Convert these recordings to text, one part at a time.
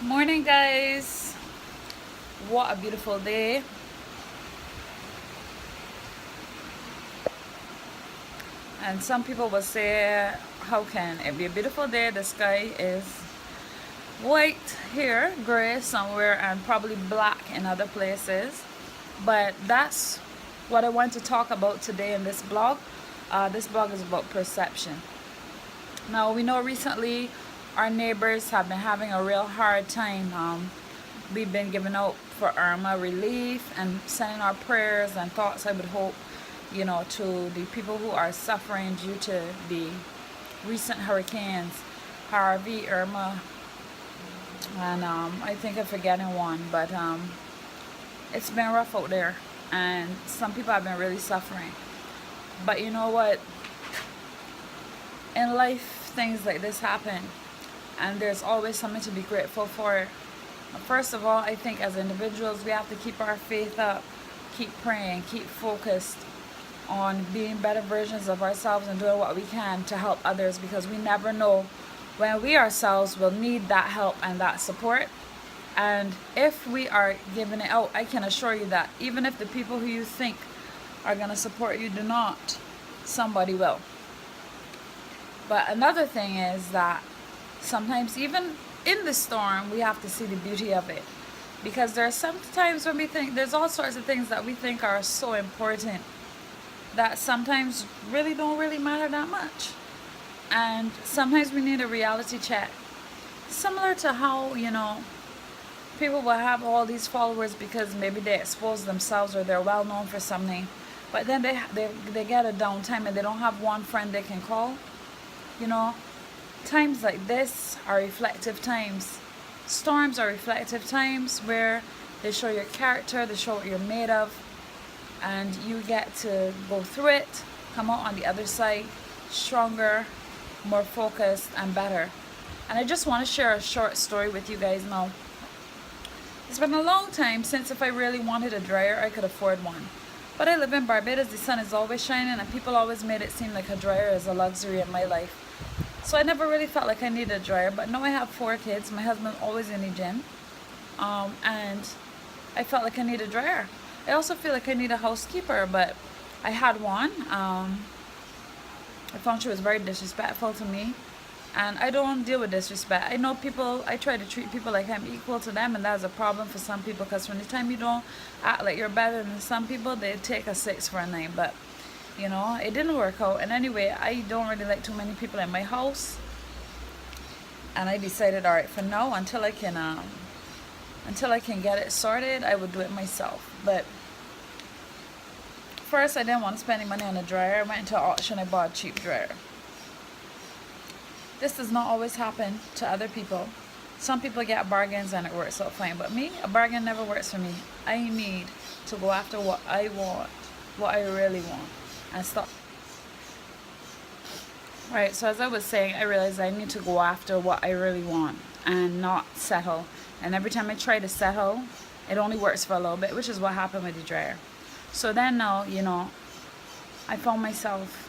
Morning, guys. What a beautiful day. And some people will say, how can it be a beautiful day? The sky is white here, gray somewhere, and probably black in other places. But that's what I want to talk about today in this blog. This blog is about perception. Now, we know recently our neighbors have been having a real hard time. We've been giving out for Irma relief and sending our prayers and thoughts, I would hope, to the people who are suffering due to the recent hurricanes, Harvey, Irma, and I think I'm forgetting one, but it's been rough out there, and some people have been really suffering. But you know what? In life, things like this happen, and there's always something to be grateful for. First of all, I think as individuals, we have to keep our faith up, keep praying, keep focused on being better versions of ourselves and doing what we can to help others, because we never know when we ourselves will need that help and that support. And if we are giving it out, I can assure you that even if the people who you think are going to support you do not, somebody will. But another thing is that sometimes even in the storm, we have to see the beauty of it. Because there are some times when we think there's all sorts of things that we think are so important that sometimes really don't really matter that much. And sometimes we need a reality check. Similar to how, people will have all these followers because maybe they expose themselves or they're well known for something. But then they get a downtime and they don't have one friend they can call. Times like this are reflective times. Storms are reflective times where they show your character, they show what you're made of, and you get to go through it, come out on the other side stronger, more focused, and better. And I just want to share a short story with you guys now. It's been a long time since if I really wanted a dryer, I could afford one. But I live in Barbados, the sun is always shining, and people always made it seem like a dryer is a luxury in my life. So I never really felt like I needed a dryer, but now I have 4 kids. My husband always in the gym, and I felt like I need a dryer. I also feel like I need a housekeeper, but I had one. I found she was very disrespectful to me, and I don't deal with disrespect. I know people, I try to treat people like I'm equal to them, and that's a problem for some people, because from the time you don't act like you're better than some people, they take a 6 for a 9. But it didn't work out. And anyway, I don't really like too many people in my house, and I decided, all right, for now, until I can get it sorted, I would do it myself. But first, I didn't want to spend any money on a dryer. I went into an auction, I bought a cheap dryer. This does not always happen to other people. Some people get bargains and it works out fine, but me, a bargain never works for me. I need to go after what I want, what I really want, and stop. Right, so as I was saying, I realized I need to go after what I really want and not settle. And every time I try to settle, it only works for a little bit, which is what happened with the dryer. So then now, I found myself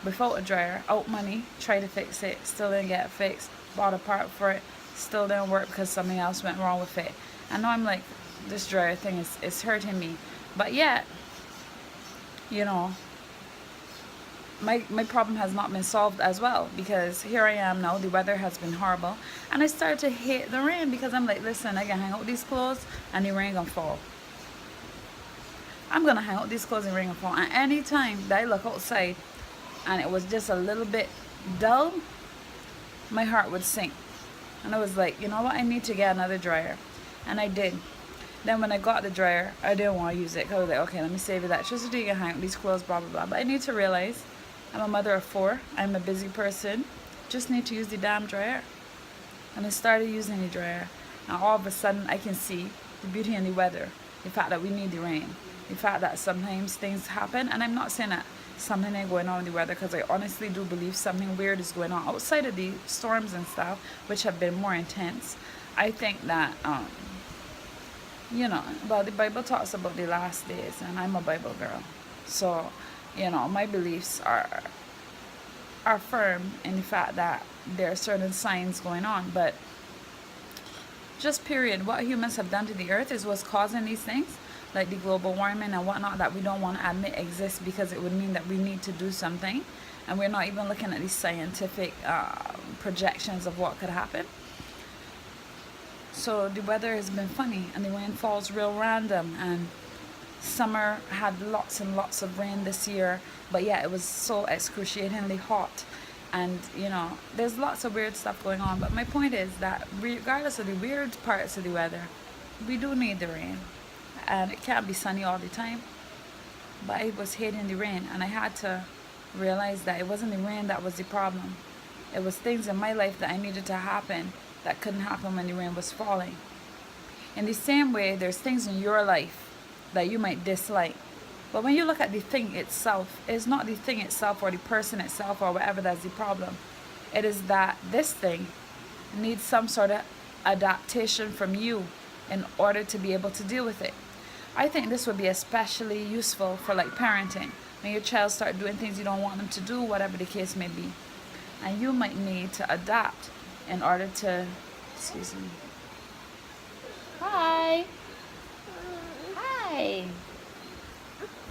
without a dryer, out money, tried to fix it, still didn't get it fixed, bought a part for it, still didn't work because something else went wrong with it. And now I'm like, this dryer thing is hurting me. But yet, my problem has not been solved as well, because here I am now, the weather has been horrible, and I started to hate the rain, because I'm like, listen, I can hang out these clothes and the rain gonna fall. I'm gonna hang out these clothes and the rain gonna fall. And anytime that I look outside and it was just a little bit dull, my heart would sink. And I was like, you know what, I need to get another dryer. And I did. Then when I got the dryer, I didn't want to use it, because I was like, okay, let me save electricity, you can hang out these clothes, blah blah blah. But I need to realize I'm a mother of 4, I'm a busy person, just need to use the damn dryer. And I started using the dryer, and all of a sudden I can see the beauty in the weather, the fact that we need the rain, the fact that sometimes things happen. And I'm not saying that something ain't going on in the weather, because I honestly do believe something weird is going on outside of the storms and stuff, which have been more intense. I think that well, the Bible talks about the last days, and I'm a Bible girl, so my beliefs are firm in the fact that there are certain signs going on. But just period. What humans have done to the earth is what's causing these things, like the global warming and whatnot, that we don't want to admit exists, because it would mean that we need to do something, and we're not even looking at these scientific projections of what could happen. So the weather has been funny, and the rain falls real random, and summer had lots and lots of rain this year, but yeah, it was so excruciatingly hot. And there's lots of weird stuff going on, but my point is that regardless of the weird parts of the weather, we do need the rain, and it can't be sunny all the time. But I was hating the rain, and I had to realize that it wasn't the rain that was the problem. It was things in my life that I needed to happen that couldn't happen when the rain was falling. In the same way, there's things in your life that you might dislike, but when you look at the thing itself, it's not the thing itself or the person itself or whatever that's the problem. It is that this thing needs some sort of adaptation from you in order to be able to deal with it. I think this would be especially useful for like parenting, when your child start doing things you don't want them to do, whatever the case may be. And you might need to adapt in order to, excuse me. Hi. Hi.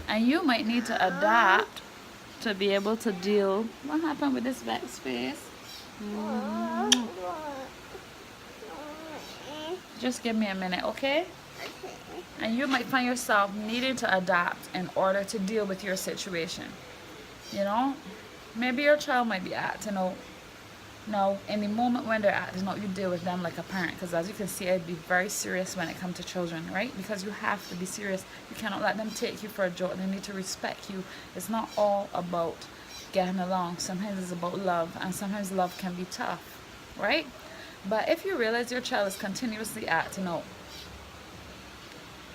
And you might need to adapt to be able to deal. What happened with this back space? Just give me a minute, okay? And you might find yourself needing to adapt in order to deal with your situation. Maybe your child might be acting out. Now, in the moment when they're acting out, you deal with them like a parent, because as you can see, I'd be very serious when it comes to children, right? Because you have to be serious. You cannot let them take you for a joke. They need to respect you. It's not all about getting along. Sometimes it's about love, and sometimes love can be tough, right? But if you realize your child is continuously acting out,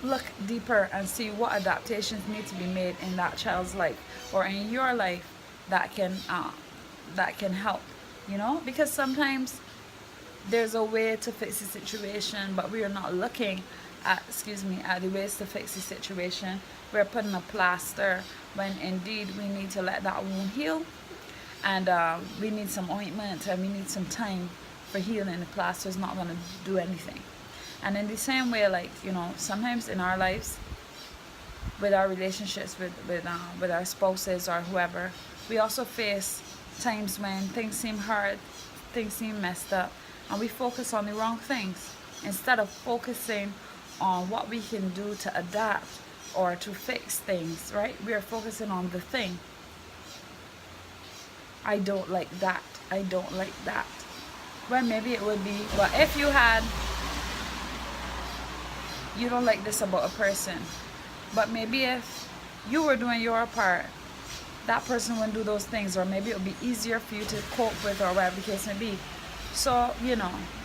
look deeper and see what adaptations need to be made in that child's life or in your life that can help. Because sometimes there's a way to fix the situation, but we are not looking at the ways to fix the situation. We're putting a plaster when indeed we need to let that wound heal, and we need some ointment, and we need some time for healing. The plaster is not going to do anything. And in the same way, sometimes in our lives, with our relationships with our spouses or whoever, we also face times when things seem hard, things seem messed up, and we focus on the wrong things instead of focusing on what we can do to adapt or to fix things, right? We are focusing on the thing. I don't like that. I don't like that. Well, maybe it would be, well, if you don't like this about a person, but maybe if you were doing your part, that person wouldn't do those things, or maybe it would be easier for you to cope with, or whatever the case may be. So,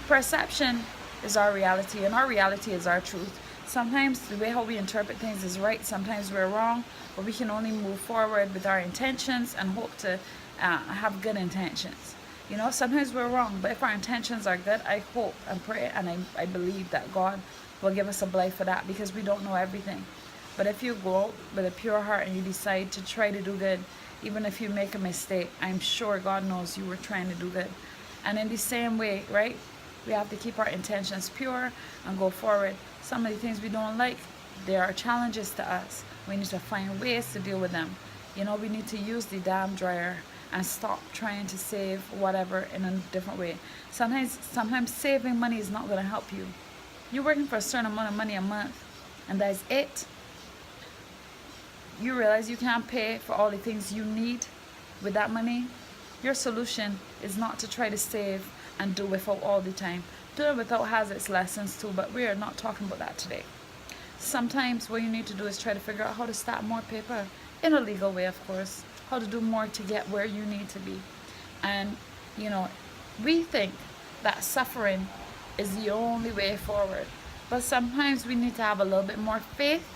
perception is our reality, and our reality is our truth. Sometimes the way how we interpret things is right, sometimes we're wrong, but we can only move forward with our intentions and hope to have good intentions. Sometimes we're wrong, but if our intentions are good, I hope and pray and I believe that God will give us a blessing for that, because we don't know everything. But if you go out with a pure heart and you decide to try to do good, even if you make a mistake, I'm sure God knows you were trying to do good. And in the same way, right, we have to keep our intentions pure and go forward. Some of the things we don't like, there are challenges to us. We need to find ways to deal with them. We need to use the damn dryer and stop trying to save whatever in a different way. Sometimes saving money is not going to help you. You're working for a certain amount of money a month, and that's it. You realize you can't pay for all the things you need with that money. Your solution is not to try to save and do without all the time. Doing without has its lessons too, but we are not talking about that today. Sometimes what you need to do is try to figure out how to stack more paper, in a legal way, of course. How to do more to get where you need to be. And we think that suffering is the only way forward, but sometimes we need to have a little bit more faith,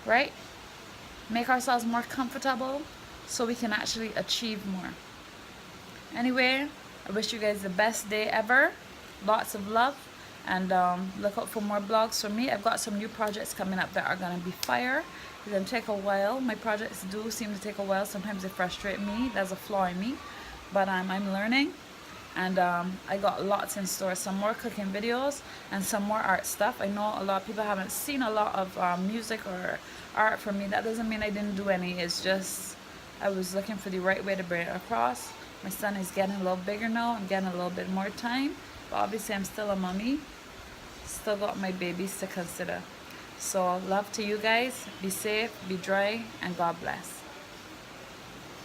right? Make ourselves more comfortable so we can actually achieve more. Anyway, I wish you guys the best day ever. Lots of love, and look out for more blogs from me. I've got some new projects coming up that are going to be fire. It's going to take a while. My projects do seem to take a while. Sometimes they frustrate me. There's a flaw in me, but I'm learning. And I got lots in store, some more cooking videos and some more art stuff. I know a lot of people haven't seen a lot of music or art from me. That doesn't mean I didn't do any. It's just I was looking for the right way to bring it across. My son is getting a little bigger now. I'm getting a little bit more time, but obviously I'm still a mommy. Still got my babies to consider. So love to you guys. Be safe, be dry, and God bless.